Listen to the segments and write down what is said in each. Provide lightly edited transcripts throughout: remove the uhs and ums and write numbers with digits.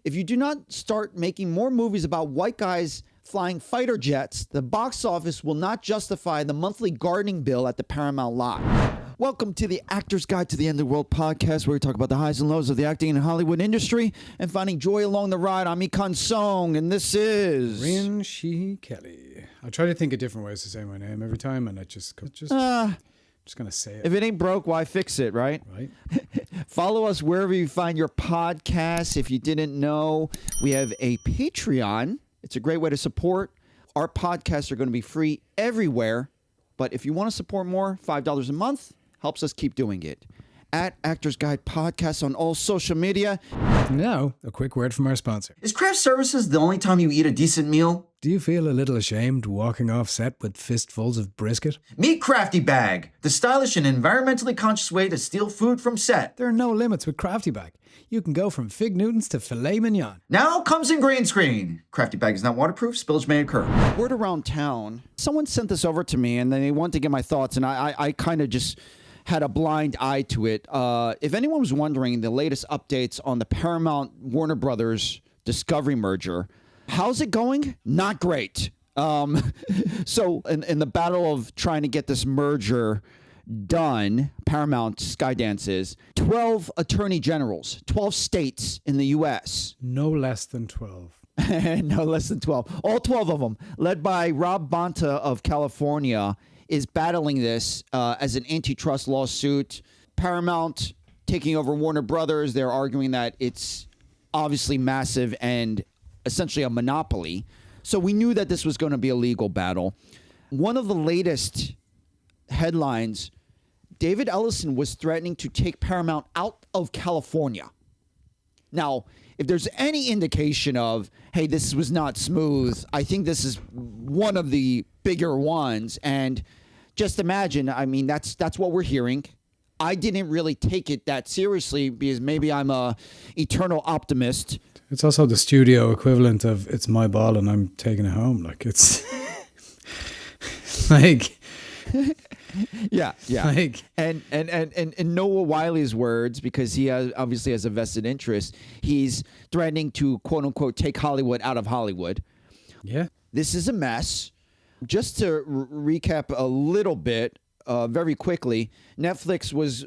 If you do not start making more movies about white guys flying fighter jets, the box office will not justify the monthly gardening bill at the Paramount lot. Welcome to the Actor's Guide to the End of the World podcast, where we talk about the highs and lows of the acting and Hollywood industry and finding joy along the ride. I'm Ikan Song, and this is Rían She Kelly. I try to think of different ways to say my name every time, and I just gonna say it. If it ain't broke, why fix it, right? Right. Follow us wherever you find your podcasts. If you didn't know, we have a Patreon. It's a great way to support. Our podcasts are going to be free everywhere. But if you want to support more, $5 a month helps us keep doing it. At Actors Guide Podcast on all social media. Now, a quick word from our sponsor. Is craft services the only time you eat a decent meal? Do you feel a little ashamed walking off set with fistfuls of brisket? Meet Crafty Bag, the stylish and environmentally conscious way to steal food from set. There are no limits with Crafty Bag. You can go from fig Newtons to filet mignon. Now comes in green screen. Crafty Bag is not waterproof. Spillage may occur. Word around town. Someone sent this over to me, and then they wanted to get my thoughts, and I kind of just had a blind eye to it. If anyone was wondering, the latest updates on the Paramount Warner Bros Discovery merger, how's it going? Not great. So in the battle of trying to get this merger done, Paramount-Skydance is 12 attorney generals, 12 states in the U.S. No less than 12. No less than 12. All 12 of them, led by Rob Bonta of California, is battling this as an antitrust lawsuit. Paramount taking over Warner Brothers. They're arguing that it's obviously massive and essentially a monopoly. So we knew that this was going to be a legal battle. One of the latest headlines, David Ellison was threatening to take Paramount out of California. Now, if there's any indication of, hey, this was not smooth, I think this is one of the bigger ones. And just imagine, I mean, that's what we're hearing. I didn't really take it that seriously because maybe I'm a eternal optimist. It's also the studio equivalent of it's my ball and I'm taking it home. Like it's like yeah. Like, and in Noah Wiley's words, because he obviously has a vested interest, he's threatening to quote unquote take Hollywood out of Hollywood. yeah. This is a mess. Just to recap a little bit, very quickly, Netflix was,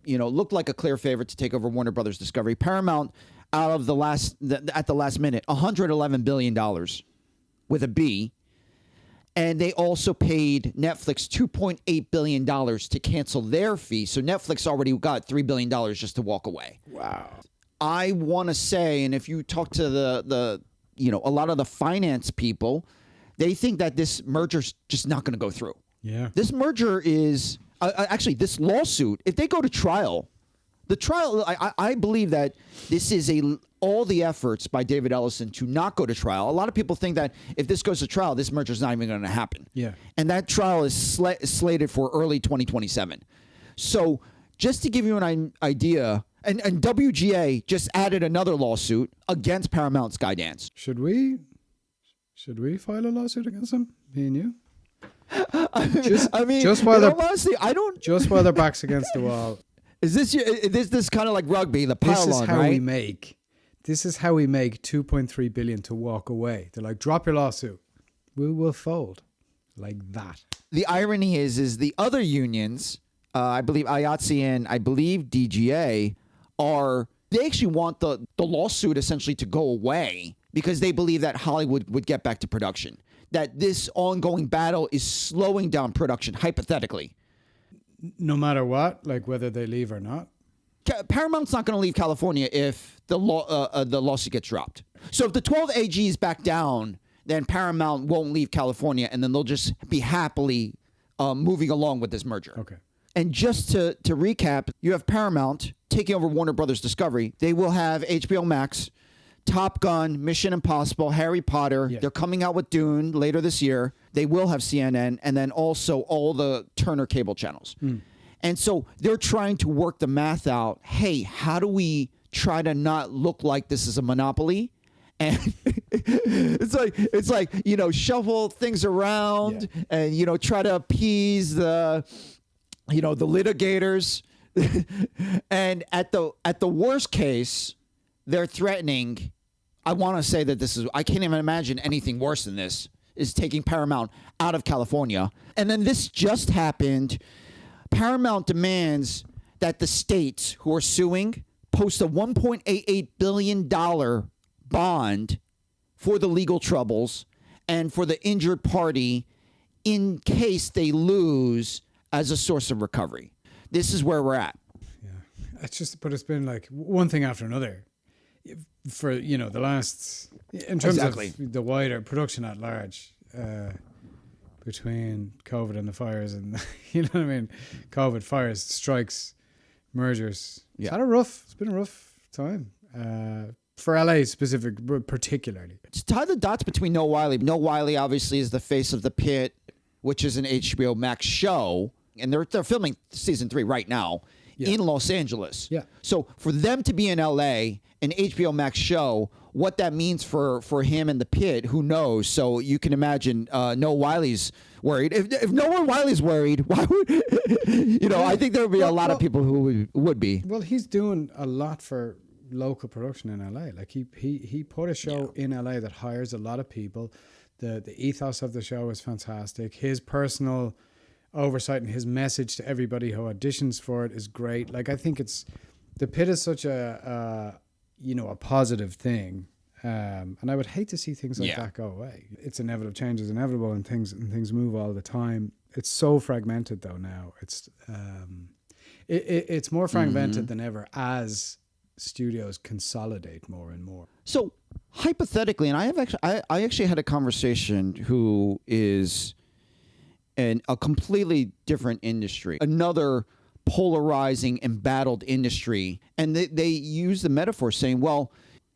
looked like a clear favorite to take over Warner Bros Discovery. Paramount out of at the last minute, $111 billion with a B. And they also paid Netflix $2.8 billion to cancel their fee. So Netflix already got $3 billion just to walk away. Wow. I want to say, and if you talk to the a lot of the finance people, they think that this merger's just not going to go through. Yeah. This merger is actually this lawsuit. If they go to trial, I believe that this is all the efforts by David Ellison to not go to trial. A lot of people think that if this goes to trial, this merger is not even going to happen. Yeah. And that trial is slated for early 2027. So just to give you an idea, and WGA just added another lawsuit against Paramount-Skydance. Should we file a lawsuit against them? Me and you? Just while their backs against the wall. Is this kind of like rugby, the pile-on, This is how right? we make. This is how we make $2.3 billion to walk away. They're like, drop your lawsuit. We'll fold. Like that. The irony is the other unions, I believe IATSE and I believe DGA, they actually want the lawsuit essentially to go away because they believe that Hollywood would get back to production. That this ongoing battle is slowing down production, hypothetically. No matter what, like whether they leave or not. Paramount's not going to leave California if the lawsuit gets dropped. So if the 12 AGs back down, then Paramount won't leave California, and then they'll just be happily moving along with this merger. Okay. And just to recap, you have Paramount taking over Warner Bros. Discovery. They will have HBO Max, Top Gun, Mission Impossible, Harry Potter. Yeah. They're coming out with Dune later this year. They will have CNN, and then also all the Turner cable channels. And so they're trying to work the math out. Hey, how do we try to not look like this is a monopoly? And it's like shuffle things around and try to appease the litigators. And at the worst case, they're threatening I want to say that I can't even imagine anything worse than this, is taking Paramount out of California. And then this just happened. Paramount demands that the states who are suing post a $1.88 billion bond for the legal troubles and for the injured party in case they lose as a source of recovery. This is where we're at. Yeah, it's been like one thing after another for, the last, in terms of the wider production at large, between COVID and the fires and, COVID, fires, strikes, mergers. Yeah. It's been a rough time. For LA particularly. To tie the dots between Noah Wiley obviously is the face of The Pit, which is an HBO Max show, and they're filming season 3 right now in Los Angeles. Yeah. So for them to be in LA, an HBO Max show, what that means for him and The Pit, who knows? So you can imagine Noah Wiley's worried. If Noah Wiley's worried, why would I think there would be a lot of people who would be. Well, he's doing a lot for local production in LA. Like he put a show in LA that hires a lot of people. The ethos of the show is fantastic. His personal oversight and his message to everybody who auditions for it is great. Like, I think The Pit is such a positive thing. And I would hate to see things like that go away. It's inevitable. Change is inevitable, and things move all the time. It's so fragmented though now. It's more fragmented than ever as studios consolidate more and more. So hypothetically, and I actually had a conversation who is in a completely different industry, another polarizing, embattled industry, and they use the metaphor saying, well,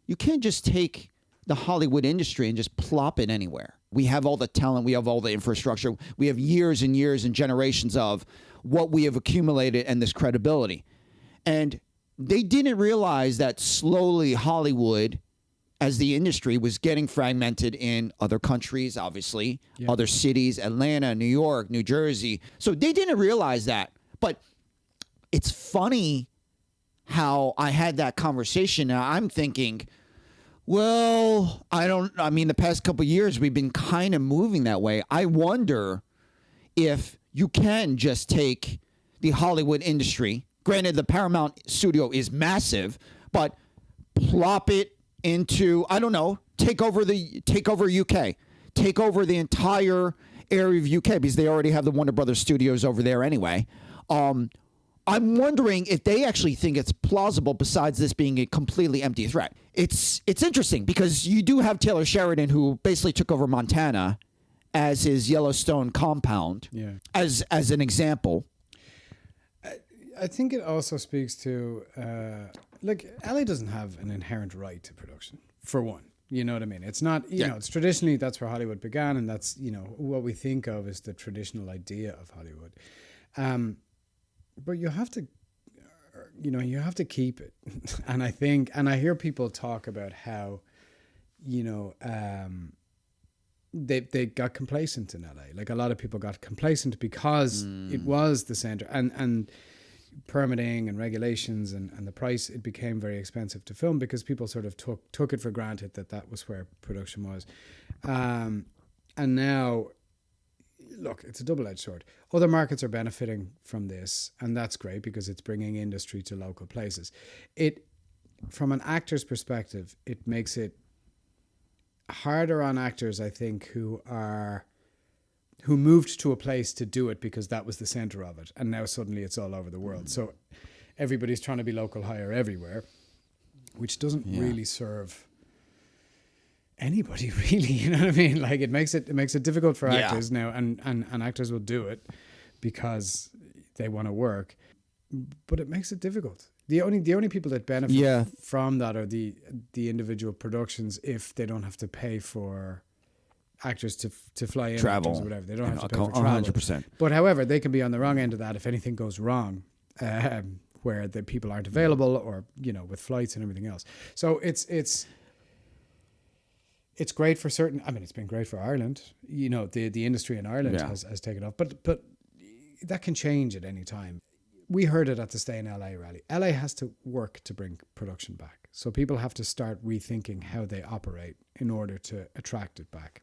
you can't just take the Hollywood industry and just plop it anywhere. We have all the talent, we have all the infrastructure, we have years and years and generations of what we have accumulated and this credibility. And they didn't realize that slowly Hollywood, as the industry, was getting fragmented in other countries, obviously, other cities, Atlanta, New York, New Jersey. So they didn't realize that. But it's funny how I had that conversation, and I'm thinking, well, the past couple of years, we've been kind of moving that way. I wonder if you can just take the Hollywood industry. Granted, the Paramount studio is massive, but plop it into, take over UK, take over the entire area of UK, because they already have the Warner Brothers studios over there anyway. I'm wondering if they actually think it's plausible, besides this being a completely empty threat. It's interesting because you do have Taylor Sheridan, who basically took over Montana as his Yellowstone compound, as an example. I think it also speaks to, LA doesn't have an inherent right to production, for one. You know what I mean? It's not, it's traditionally, that's where Hollywood began, and that's, what we think of as the traditional idea of Hollywood. But you have to keep it. And I hear people talk about how, they got complacent in LA. Like, a lot of people got complacent because it was the center, and permitting and regulations and the price, it became very expensive to film because people sort of took it for granted that was where production was. And now, look, it's a double-edged sword. Other markets are benefiting from this, and that's great because it's bringing industry to local places. From an actor's perspective, it makes it harder on actors, I think, who moved to a place to do it because that was the center of it, and now suddenly it's all over the world. So everybody's trying to be local hire everywhere, which doesn't really serve anybody, really. You know what I mean? Like, it makes it difficult for actors now, and actors will do it because they want to work, but it makes it difficult. The only people that benefit from that are the individual productions, if they don't have to pay for actors to fly in, travel, or whatever. They don't have to pay for travel. 100%. But however, they can be on the wrong end of that if anything goes wrong, where the people aren't available, or with flights and everything else. So it's great for certain. I mean, it's been great for Ireland. The industry in Ireland has taken off, but that can change at any time. we heard it at the Stay in LA rally. LA has to work to bring production back. So people have to start rethinking how they operate in order to attract it back.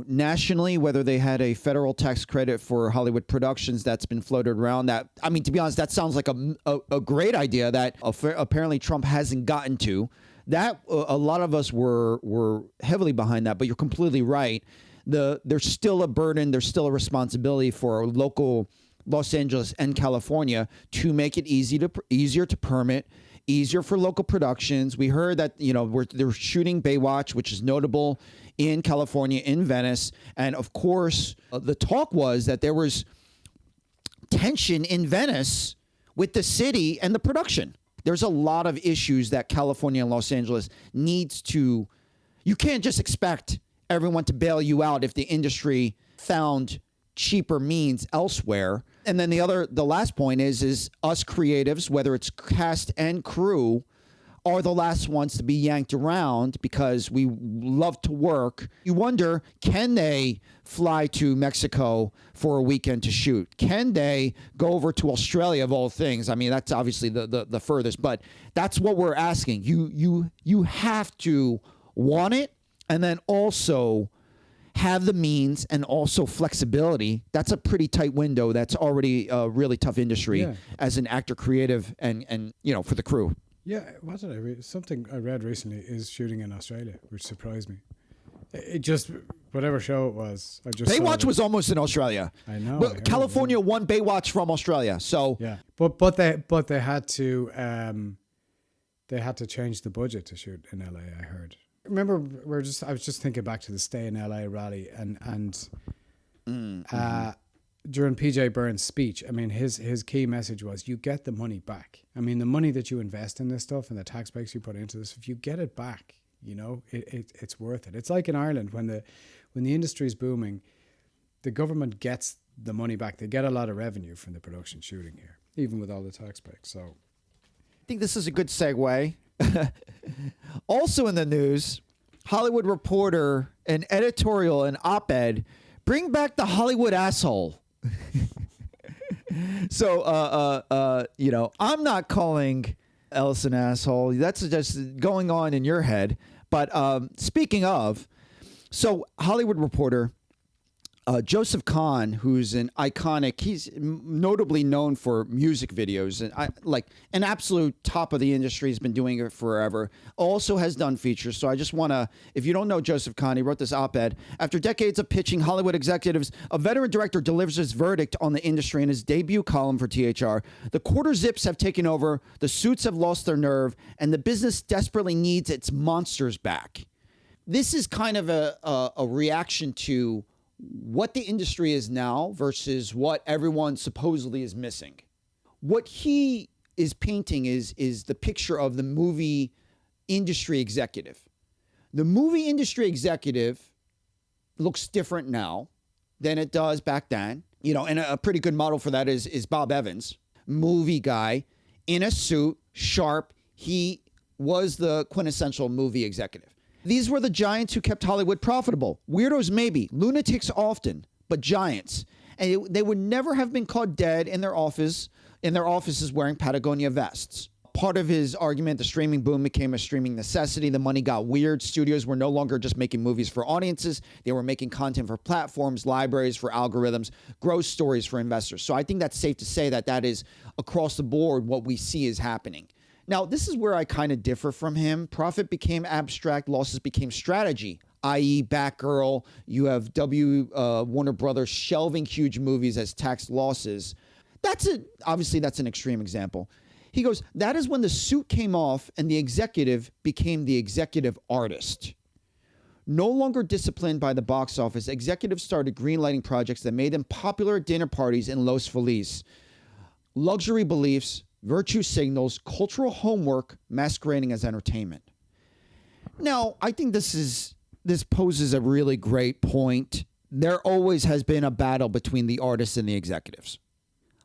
Nationally, whether they had a federal tax credit for Hollywood productions that's been floated around. That, I mean, to be honest, that sounds like a great idea that apparently Trump hasn't gotten to. That a lot of us were heavily behind that, but you're completely right. There's still a burden. There's still a responsibility for local Los Angeles and California to make it easier to permit, easier for local productions. We heard that they're shooting Baywatch, which is notable in California, in Venice, and of course the talk was that there was tension in Venice with the city and the production. There's a lot of issues that California and Los Angeles needs to. You can't just expect everyone to bail you out if the industry found cheaper means elsewhere. And then the last point is us creatives, whether it's cast and crew, are the last ones to be yanked around because we love to work. You wonder, can they fly to Mexico for a weekend to shoot? Can they go over to Australia, of all things? I mean, that's obviously the furthest, but that's what we're asking. You have to want it, and then also have the means and also flexibility. That's a pretty tight window. That's already a really tough industry as an actor, creative, and for the crew. Yeah, what did I read? Something I read recently is shooting in Australia, which surprised me. It just, whatever show it was, I just Baywatch was almost in Australia. I know. But California won Baywatch from Australia, so yeah. But they had to change the budget to shoot in LA. I heard. Remember, I was just thinking back to the Stay in LA rally and during PJ Byrne's speech, I mean, his key message was, you get the money back. I mean, the money that you invest in this stuff and the tax breaks you put into this, if you get it back, it's worth it. It's like in Ireland when the industry's booming, the government gets the money back. They get a lot of revenue from the production shooting here, even with all the tax breaks. So I think this is a good segue. Also in the news, Hollywood Reporter, an editorial, an op-ed, bring back the Hollywood asshole. So, I'm not calling Ellison asshole. That's just going on in your head. But speaking of, so Hollywood Reporter, Joseph Kahn, who's an iconic, he's notably known for music videos and an absolute top of the industry. He's been doing it forever. Also has done features. So I just want to, if you don't know Joseph Kahn, he wrote this op-ed. After decades of pitching Hollywood executives, a veteran director delivers his verdict on the industry in his debut column for THR. The quarter zips have taken over, the suits have lost their nerve, and the business desperately needs its monsters back. This is kind of a reaction to what the industry is now versus what everyone supposedly is missing. What he is painting is the picture of the movie industry executive. The movie industry executive looks different now than it does back then. And a pretty good model for that is Bob Evans, movie guy in a suit, sharp. He was the quintessential movie executive. These were the giants who kept Hollywood profitable. Weirdos maybe, lunatics often, but giants. And they would never have been caught dead in their offices wearing Patagonia vests. Part of his argument, the streaming boom became a streaming necessity. The money got weird. Studios were no longer just making movies for audiences. They were making content for platforms, libraries, for algorithms, growth stories for investors. So I think that's safe to say that is across the board what we see is happening. Now, this is where I kind of differ from him. Profit became abstract, losses became strategy, i.e. Batgirl. You have Warner Brothers shelving huge movies as tax losses. Obviously, that's an extreme example. He goes, that is when the suit came off and the executive became the executive artist. No longer disciplined by the box office, executives started greenlighting projects that made them popular at dinner parties in Los Feliz. Luxury beliefs, virtue signals, cultural homework masquerading as entertainment. Now, I think this poses a really great point. There always has been a battle between the artists and the executives.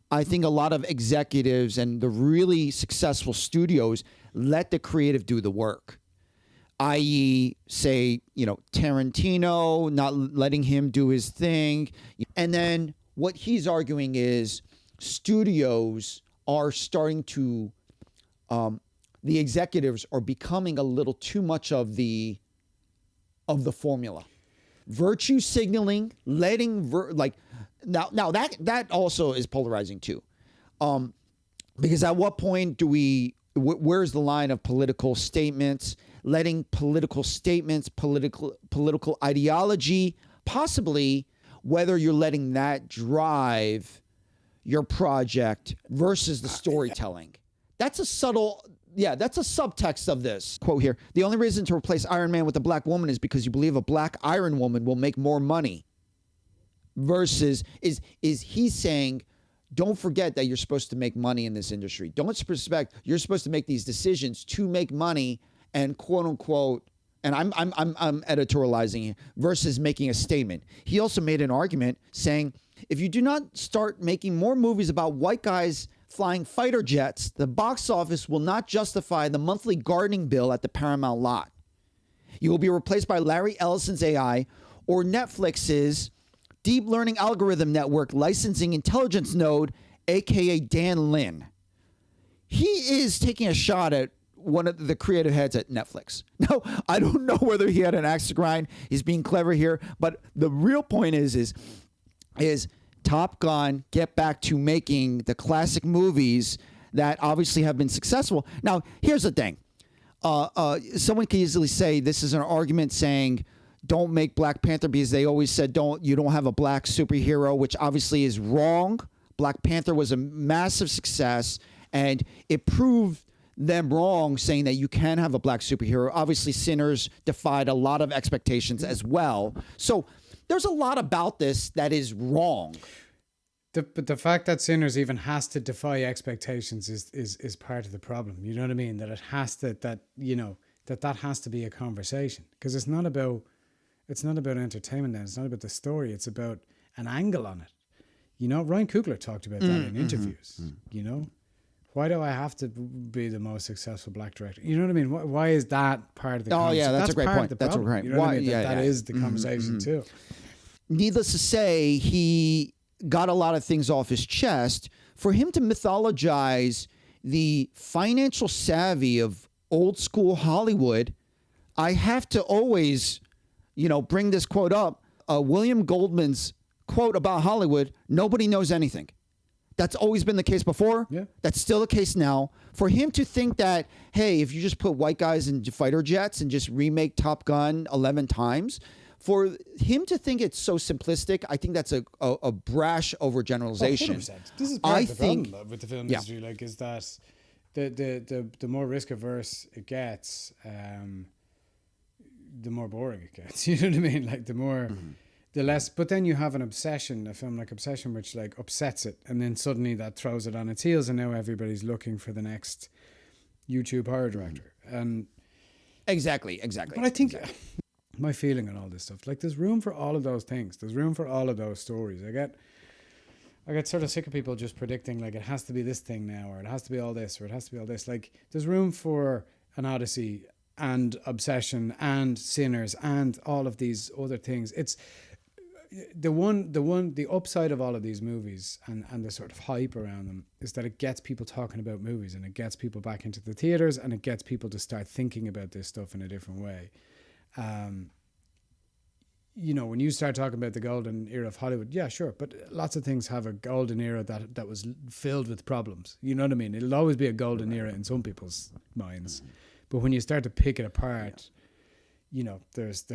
I think a lot of executives and the really successful studios let the creative do the work. I.e., say, Tarantino, not letting him do his thing. And then what he's arguing is studios are starting to, the executives are becoming a little too much of the formula. Virtue signaling, letting now that also is polarizing too, because at what point do we? Where's the line of political statements, letting political statements, political ideology, possibly whether you're letting that drive your project versus the storytelling? That's a subtle. Yeah, that's a subtext of this quote here. The only reason to replace Iron Man with a black woman is because you believe a black Iron Woman will make more money. Versus is he's saying, don't forget that you're supposed to make money in this industry. Don't suspect you're supposed to make these decisions to make money and quote unquote. And I'm editorializing it versus making a statement. He also made an argument saying, if you do not start making more movies about white guys flying fighter jets, the box office will not justify the monthly gardening bill at the Paramount lot. You will be replaced by Larry Ellison's AI or Netflix's deep learning algorithm network licensing intelligence node, aka Dan Lin. He is taking a shot at one of the creative heads at Netflix. Now, I don't know whether he had an axe to grind. He's being clever here, but the real point is Top Gun get back to making the classic movies that obviously have been successful. Now, here's the thing. Someone can easily say this is an argument saying don't make Black Panther because they always said you don't have a black superhero, which obviously is wrong. Black Panther was a massive success, and it proved them wrong saying that you can have a black superhero. Obviously, Sinners defied a lot of expectations as well. So there's a lot about this that is wrong. But the fact that Sinners even has to defy expectations is part of the problem. You know what I mean? That it has to that has to be a conversation, because it's not about entertainment. Then it's not about the story. It's about an angle on it. You know, Ryan Coogler talked about that in interviews. You know, why do I have to be the most successful black director? You know what I mean? Why is that part of the conversation? Yeah, that's a great point. That's right. You know what I mean? That is the conversation too. Needless to say, he got a lot of things off his chest. For him to mythologize the financial savvy of old school Hollywood, I have to always, bring this quote up. William Goldman's quote about Hollywood: nobody knows anything. That's always been the case before. Yeah. That's still the case now. For him to think that, hey, if you just put white guys in fighter jets and just remake Top Gun 11 times, for him to think it's so simplistic, I think that's a brash overgeneralization. 100%. This is part of the problem with the film industry, is that the more risk averse it gets, the more boring it gets. You know what I mean? Like the more. The less, but then you have a film like Obsession, which like upsets it, and then suddenly that throws it on its heels, and now everybody's looking for the next YouTube horror director. And exactly. But I think my feeling on all this stuff, like there's room for all of those things. There's room for all of those stories. I get sort of sick of people just predicting like it has to be this thing now, or it has to be all this, or it has to be all this. Like there's room for an Odyssey and Obsession and Sinners and all of these other things. It's the upside of all of these movies and the sort of hype around them is that it gets people talking about movies, and it gets people back into the theaters, and it gets people to start thinking about this stuff in a different way. When you start talking about the golden era of Hollywood, yeah, sure, but lots of things have a golden era that was filled with problems. You know what I mean? It'll always be a golden era in some people's minds, but when you start to pick it apart, there's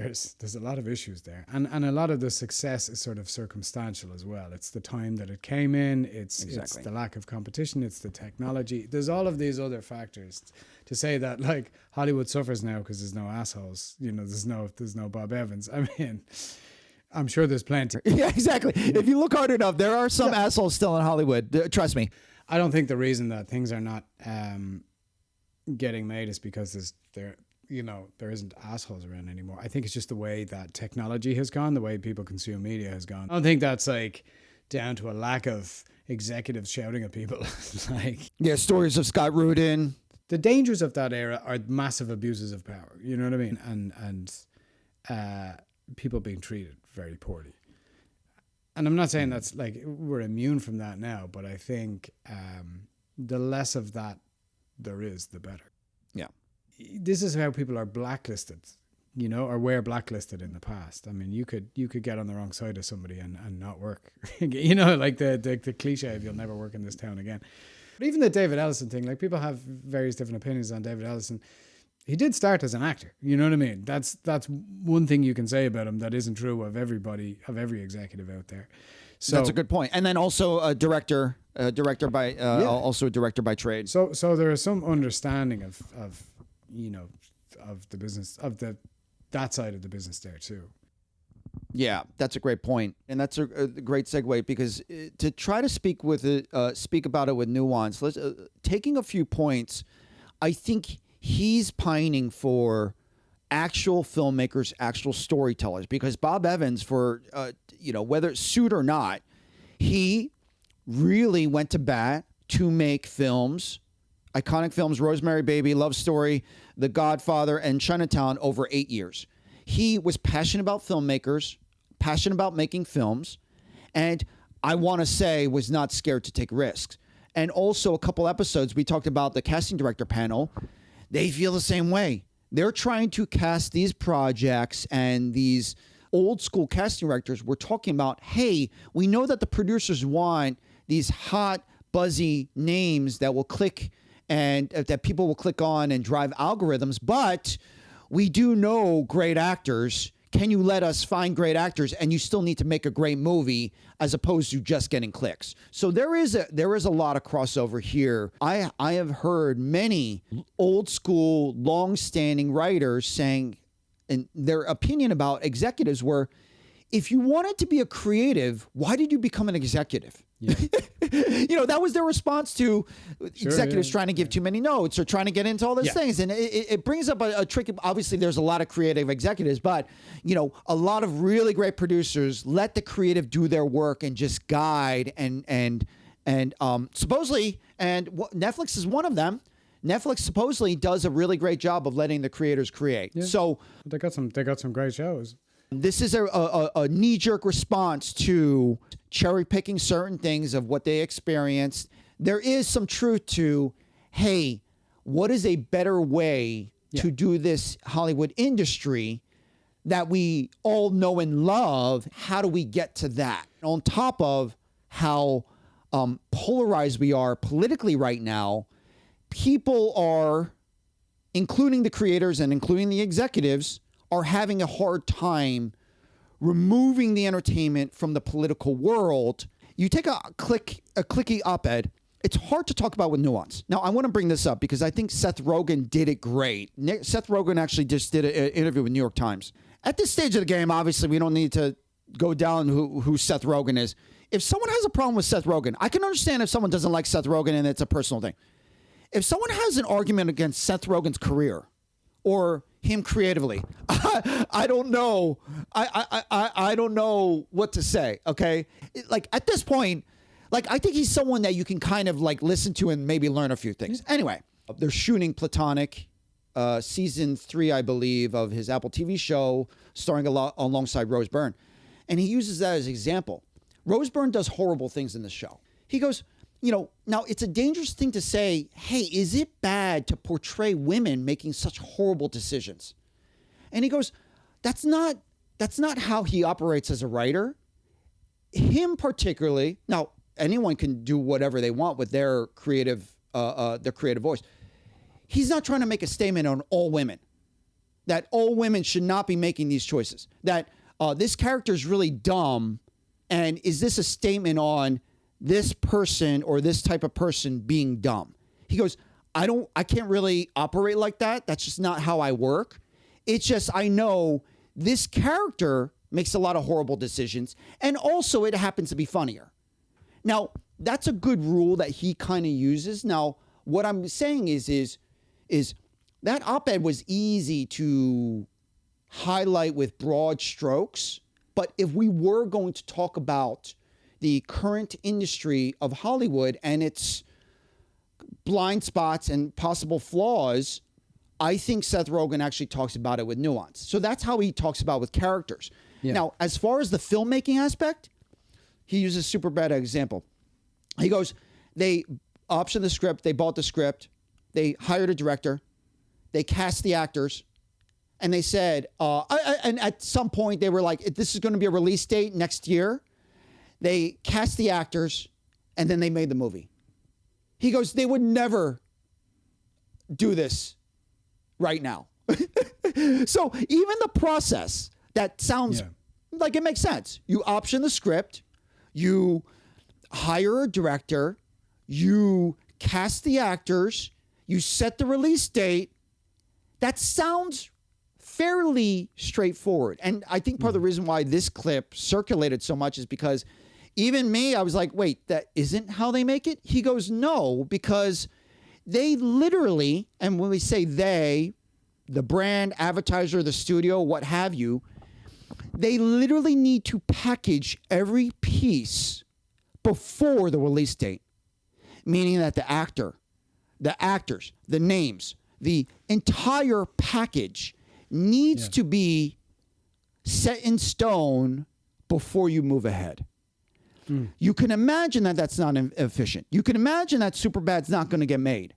a lot of issues there, and a lot of the success is sort of circumstantial as well. It's the time that it came in, it's the lack of competition, it's the technology. There's all of these other factors to say that like Hollywood suffers now because there's no assholes. There's no Bob Evans. I mean, I'm sure there's plenty. Yeah, exactly. If you look hard enough, there are some assholes still in Hollywood. Trust me. I don't think the reason that things are not getting made is because there isn't assholes around anymore. I think it's just the way that technology has gone, the way people consume media has gone. I don't think that's like down to a lack of executives shouting at people. Stories of Scott Rudin. The dangers of that era are massive abuses of power. You know what I mean? And people being treated very poorly. And I'm not saying that's like we're immune from that now, but I think the less of that there is, the better. Yeah. This is how people are blacklisted, you know, or were blacklisted in the past. I mean, you could get on the wrong side of somebody and not work. You know, like the cliche of you'll never work in this town again. But even the David Ellison thing, like people have various different opinions on David Ellison. He did start as an actor. You know what I mean? That's one thing you can say about him that isn't true of everybody, of every executive out there. So that's a good point. And then also a director by also a director by trade. So there is some understanding of you know, of the business, of that side of the business there too. Yeah, that's a great point, and that's a great segue, because to try to speak about it with nuance. Let's taking a few points. I think he's pining for actual filmmakers, actual storytellers, because Bob Evans, for you know, whether it's suit or not, he really went to bat to make films, iconic films, Rosemary Baby, Love Story, The Godfather, and Chinatown over 8 years. He was passionate about filmmakers, passionate about making films, and I want to say was not scared to take risks. And also a couple episodes, we talked about the casting director panel. They feel the same way. They're trying to cast these projects, and these old school casting directors were talking about, hey, we know that the producers want these hot, buzzy names that will click and that people will click on and drive algorithms, but we do know great actors. Can you let us find great actors, and you still need to make a great movie as opposed to just getting clicks? So there is a lot of crossover here. I have heard many old school, long-standing writers saying, and their opinion about executives were, if you wanted to be a creative, why did you become an executive? Yeah. You know, that was their response to executives trying to give too many notes or trying to get into all these things. And it brings up a tricky, obviously there's a lot of creative executives, but, you know, a lot of really great producers let the creative do their work and just guide and supposedly, and Netflix is one of them. Netflix supposedly does a really great job of letting the creators create. Yeah. So they got some great shows. This is a knee-jerk response to cherry-picking certain things of what they experienced. There is some truth to, hey, what is a better way to do this Hollywood industry that we all know and love? How do we get to that? On top of how polarized we are politically right now, people are, including the creators and including the executives, are having a hard time removing the entertainment from the political world. You take a clicky op-ed, it's hard to talk about with nuance. Now, I want to bring this up because I think Seth Rogen did it great. Seth Rogen actually just did an interview with New York Times. At this stage of the game, obviously, we don't need to go down who Seth Rogen is. If someone has a problem with Seth Rogen, I can understand if someone doesn't like Seth Rogen and it's a personal thing. If someone has an argument against Seth Rogen's career or him creatively, I don't know. I don't know what to say. Okay, like at this point, like I think he's someone that you can kind of like listen to and maybe learn a few things. Anyway, they're shooting Platonic, season 3, I believe, of his Apple TV show, starring alongside Rose Byrne, and he uses that as an example. Rose Byrne does horrible things in the show. He goes, you know, now it's a dangerous thing to say, hey, is it bad to portray women making such horrible decisions? And he goes, that's not how he operates as a writer. Him particularly, now anyone can do whatever they want with their creative voice. He's not trying to make a statement on all women, that all women should not be making these choices, that this character is really dumb, and is this a statement on this person or this type of person being dumb? He goes, I can't really operate like that. That's just not how I work. It's just, I know this character makes a lot of horrible decisions, and also it happens to be funnier. Now, that's a good rule that he kind of uses. Now, what I'm saying is that op-ed was easy to highlight with broad strokes, but if we were going to talk about the current industry of Hollywood and its blind spots and possible flaws, I think Seth Rogen actually talks about it with nuance. So that's how he talks about it with characters. Yeah. Now, as far as the filmmaking aspect, He uses Superbad as an example. He goes, they optioned the script, they bought the script, they hired a director, they cast the actors, and they said, and at some point they were like, this is going to be a release date next year. They cast the actors, and then they made the movie. He goes, they would never do this right now. So even the process, that sounds like it makes sense. You option the script, you hire a director, you cast the actors, you set the release date. That sounds fairly straightforward. And I think part of the reason why this clip circulated so much is because even me, I was like, wait, that isn't how they make it? He goes, no, because they literally, and when we say they, the brand, advertiser, the studio, what have you, they literally need to package every piece before the release date, meaning that the actor, the actors, the names, the entire package needs to be set in stone before you move ahead. You can imagine that that's not efficient. You can imagine that Superbad's not going to get made.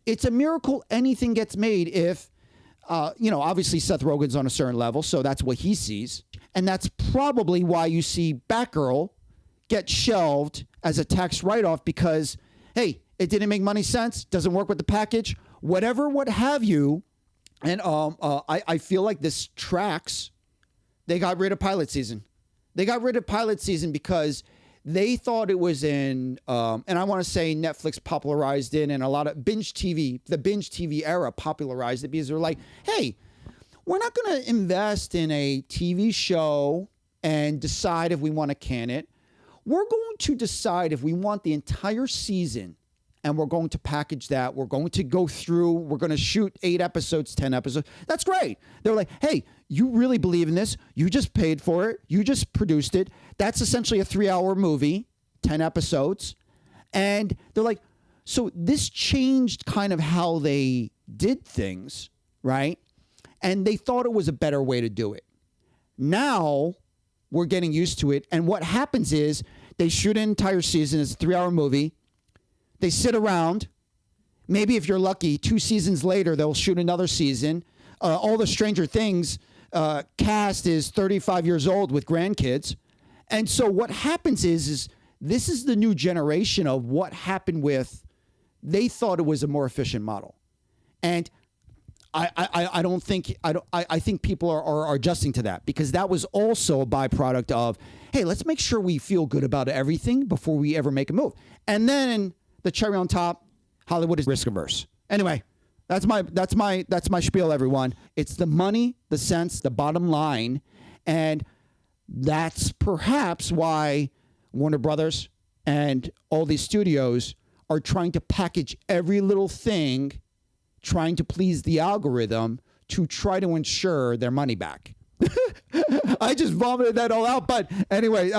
It's a miracle anything gets made if, obviously Seth Rogen's on a certain level, so that's what he sees. And that's probably why you see Batgirl get shelved as a tax write-off because, hey, it didn't make money sense, doesn't work with the package, whatever, what have you. And I feel like this tracks. They got rid of pilot season. They got rid of pilot season because they thought it was in, and I want to say Netflix popularized it, and a lot of the binge TV era popularized it because they're like, hey, we're not going to invest in a TV show and decide if we want to can it. We're going to decide if we want the entire season, and we're going to package that. We're going to go through. We're going to shoot 8 episodes, 10 episodes. That's great. They're like, hey, you really believe in this. You just paid for it. You just produced it. That's essentially a 3-hour movie, 10 episodes. And they're like, so this changed kind of how they did things, right? And they thought it was a better way to do it. Now we're getting used to it. And what happens is they shoot an entire season. It's a 3-hour movie. They sit around. Maybe if you're lucky, 2 seasons later, they'll shoot another season. All the Stranger Things cast is 35 years old with grandkids. And so what happens is this is the new generation of what happened with, they thought it was a more efficient model. And I think people are adjusting to that because that was also a byproduct of, hey, let's make sure we feel good about everything before we ever make a move. And then the cherry on top, Hollywood is risk averse. Anyway, that's my spiel, everyone. It's the money, the sense, the bottom line, and that's perhaps why Warner Brothers and all these studios are trying to package every little thing, trying to please the algorithm to try to ensure their money back. I just vomited that all out. But anyway,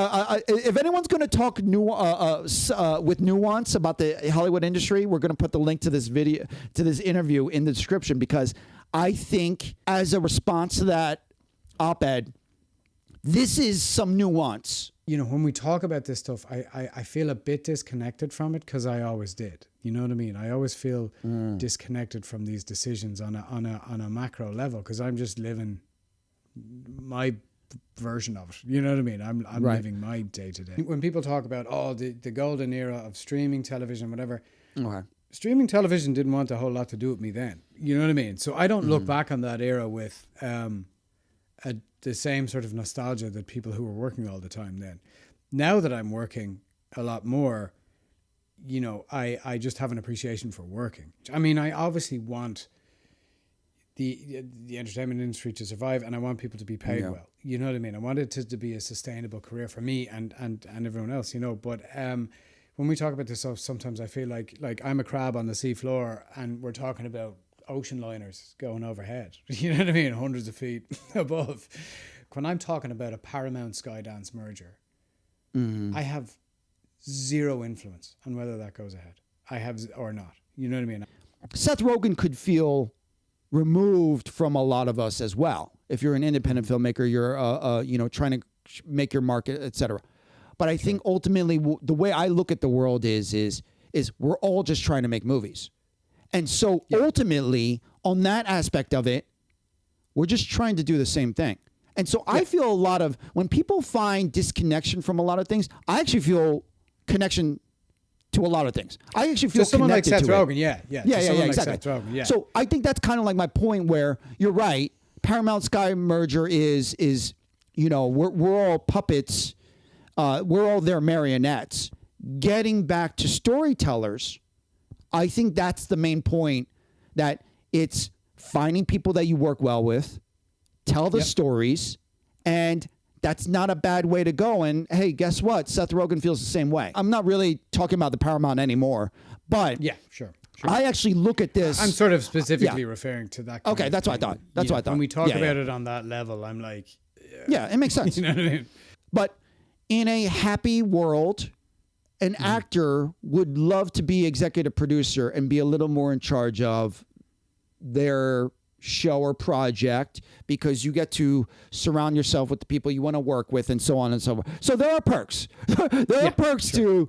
if anyone's going to talk with nuance about the Hollywood industry, we're going to put the link to this video, to this interview in the description, because I think as a response to that op-ed, this is some nuance. You know, when we talk about this stuff, I feel a bit disconnected from it because I always did. You know what I mean? I always feel disconnected from these decisions on a macro level because I'm just living my version of it. You know what I mean? I'm right. living my day to day. When people talk about the golden era of streaming television, whatever, streaming television didn't want a whole lot to do with me then. You know what I mean? So I don't look back on that era with the same sort of nostalgia that people who were working all the time then. Now that I'm working a lot more, you know, I just have an appreciation for working. I mean, I obviously want the entertainment industry to survive, and I want people to be paid well. You know what I mean? I want it to be a sustainable career for me and everyone else, you know. But when we talk about this stuff, sometimes I feel like I'm a crab on the sea floor and we're talking about ocean liners going overhead. You know what I mean? Hundreds of feet above. When I'm talking about a Paramount-Skydance merger, I have zero influence on whether that goes ahead. I have or not. You know what I mean? Seth Rogen could feel removed from a lot of us as well. If you're an independent filmmaker, you're trying to make your market, etc. But I think ultimately the way I look at the world is we're all just trying to make movies. And so ultimately on that aspect of it, we're just trying to do the same thing. And so I feel a lot of, when people find disconnection from a lot of things, I actually feel connection to a lot of things. I actually feel someone like connected Seth to Rogen, it. yeah, Exactly. Seth Rogen, yeah. So I think that's kind of like my point where you're right. Paramount-Sky merger is we're all puppets. We're all their marionettes. Getting back to storytellers, I think that's the main point, that it's finding people that you work well with, tell the stories, and that's not a bad way to go. And hey, guess what? Seth Rogen feels the same way. I'm not really talking about the Paramount anymore, but yeah, sure. I actually look at this. I'm sort of specifically referring to that. Okay, that's what I thought. That's what I thought. When we talk about it on that level, I'm like, yeah, it makes sense. You know what I mean? But in a happy world, an actor would love to be executive producer and be a little more in charge of their show or project, because you get to surround yourself with the people you want to work with and so on and so forth. So there are perks. There are perks to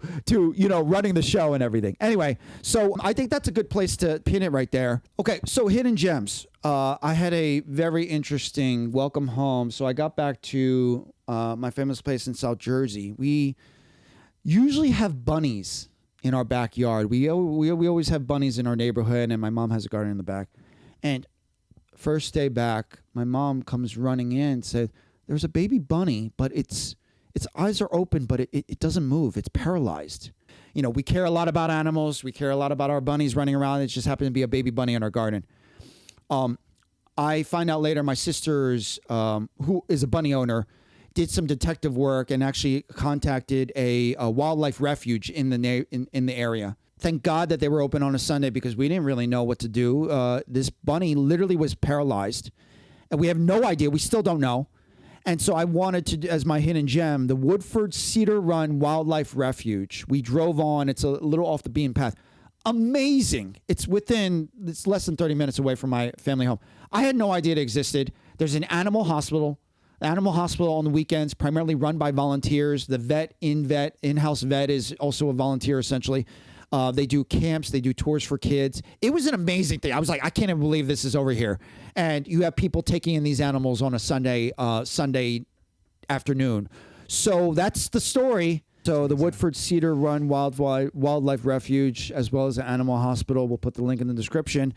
running the show and everything. Anyway, so I think that's a good place to pin it right there. Okay, so hidden gems. I had a very interesting welcome home. So I got back to my family's place in South Jersey. We usually have bunnies in our backyard. We always have bunnies in our neighborhood, and my mom has a garden in the back. And first day back, my mom comes running in and said, there's a baby bunny, but its eyes are open, but it doesn't move. It's paralyzed. We care a lot about animals. We care a lot about our bunnies running around. It just happened to be a baby bunny in our garden. I find out later my sister's, who is a bunny owner, did some detective work and actually contacted a wildlife refuge in the area. Thank God that they were open on a Sunday, because we didn't really know what to do. This bunny literally was paralyzed, and we have no idea. We still don't know. And so I wanted to, as my hidden gem, the Woodford Cedar Run Wildlife Refuge. We drove on. It's a little off the beaten path. Amazing. It's less than 30 minutes away from my family home. I had no idea it existed. There's an animal hospital. The animal hospital on the weekends, primarily run by volunteers. The in-house vet is also a volunteer, essentially. They do camps. They do tours for kids. It was an amazing thing. I was like, I can't even believe this is over here. And you have people taking in these animals on a Sunday afternoon. So that's the story. So the Woodford Cedar Run Wildlife Refuge, as well as the animal hospital. We'll put the link in the description.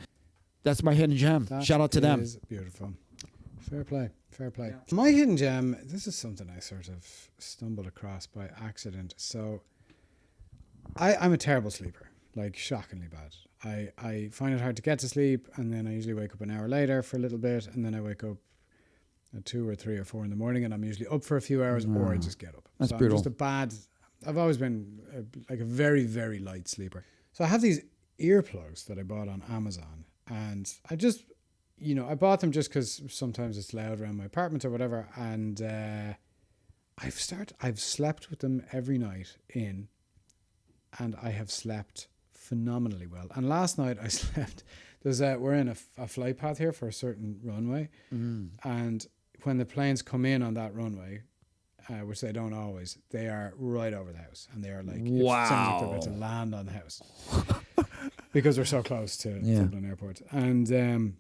That's my hidden gem. Shout out to them. That is beautiful. Fair play. Yeah. My hidden gem, this is something I sort of stumbled across by accident. So I'm a terrible sleeper, like shockingly bad. I find it hard to get to sleep, and then I usually wake up an hour later for a little bit, and then I wake up at 2 or 3 or 4 in the morning, and I'm usually up for a few hours, or I just get up. That's so brutal. I've always been a very, very light sleeper. So I have these earplugs that I bought on Amazon, and I just, I bought them just because sometimes it's loud around my apartment or whatever, and I've slept with them every night and I have slept phenomenally well. And last night I slept. We're in a flight path here for a certain runway, and when the planes come in on that runway, which they don't always, they are right over the house, and they are like, wow, it sounds like they're about to land on the house because we're so close to Dublin Airport. And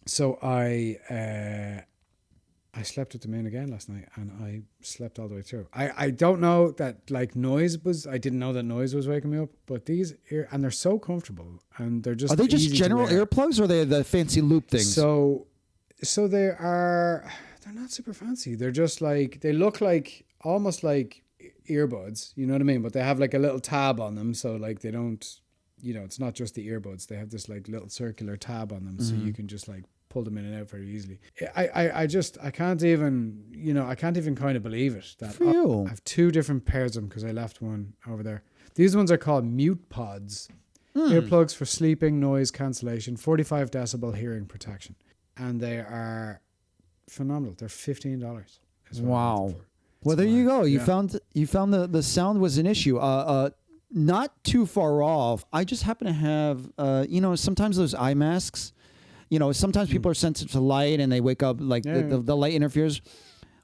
so I slept with them in again last night, and I slept all the way through. I don't know that I didn't know that noise was waking me up, but and they're so comfortable, and they're just, are they just easy general to wear. earplugs, or are they the fancy loop things? So they're not super fancy. They're just they look like almost like earbuds, you know what I mean? But they have like a little tab on them, so they don't, it's not just the earbuds. They have this little circular tab on them, so you can just pull them in and out very easily. I can't even kind of believe it. That for you. I have 2 different pairs of them because I left one over there. These ones are called Mute Pods. Earplugs for sleeping, noise cancellation, 45 decibel hearing protection. And they are phenomenal. They're $15. Wow. Well, there you go. You found the sound was an issue. Not too far off. I just happen to have, sometimes those eye masks, sometimes people are sensitive to light and they wake up the light interferes.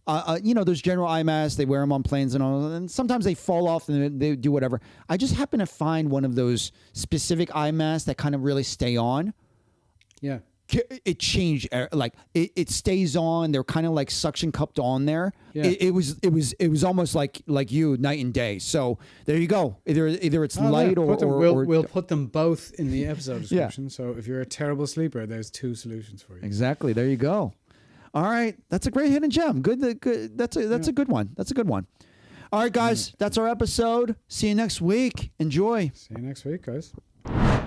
There's general eye masks. They wear them on planes and all, and sometimes they fall off and they do whatever. I just happen to find one of those specific eye masks that kind of really stay on. Yeah. It changed, like it stays on. They're kind of like suction cupped on there. Yeah. It was almost like you night and day. So there you go. Either it's light or we'll put them both in the episode description. Yeah. So if you're a terrible sleeper, there's 2 solutions for you. Exactly. There you go. All right, that's a great hidden gem. Good. That's a good one. That's a good one. All right, guys, that's our episode. See you next week. Enjoy. See you next week, guys.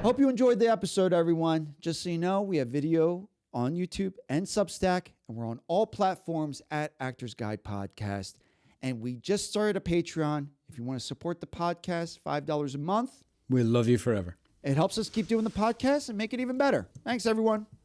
Hope you enjoyed the episode, everyone. Just so you know, we have video on YouTube and Substack, and we're on all platforms at Actors Guide Podcast. And we just started a Patreon. If you want to support the podcast, $5 a month. We'll love you forever. It helps us keep doing the podcast and make it even better. Thanks, everyone.